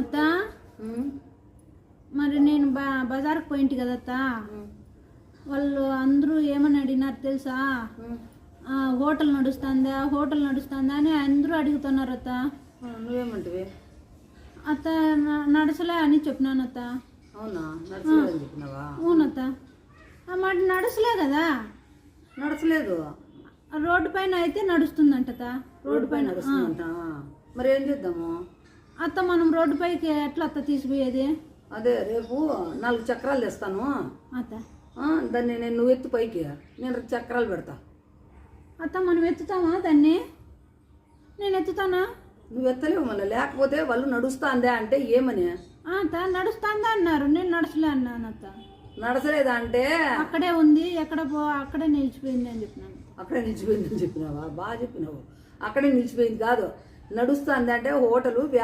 అత్త మరి నేను బజార్కి పోయింటి కదా అత్త, వాళ్ళు అందరూ ఏమని అడిగినారు తెలుసా? హోటల్ నడుస్తుందా అని అందరూ అడుగుతున్నారు అత్త. నువ్వేమంటివి? అత్త నడసలే అని చెప్పినాను అత్త. అవునా? నడచలేదని చెప్పినావా? అవునత్త. మాట నడసలే కదా. నడచలేదు. రోడ్డు పైన అయితే నడుస్తుందంట అత్త. రోడ్డు పైన నడుస్తుందంట. మరి ఏం చేద్దాము అత్త? మనం రోడ్డు పైకి ఎట్లా అత్త తీసుకుపోయేది? అదే రేపు 4 చక్రాలు తెస్తాను అత్త. దాన్ని నువ్వు ఎత్తు పైకి, నేను చక్రాలు పెడతా. అత్త మనం ఎత్తుతామా దాన్ని? నేను ఎత్తుతానా? నువ్వు ఎత్తలేవు మళ్ళీ, లేకపోతే వాళ్ళు నడుస్తాందే అంటే ఏమని? అత్త నడుస్తాందా అన్నారు, నేను నడచలే అన్నాను అత్త. నడచలేదా అంటే అక్కడే ఉంది, అక్కడే నిలిచిపోయింది అని చెప్పినాను. అక్కడే నిలిచిపోయిందని చెప్పినావా? బాగా చెప్పినావు. అక్కడే నిలిచిపోయింది కాదు, నడుస్తుంది అంటే హోటలు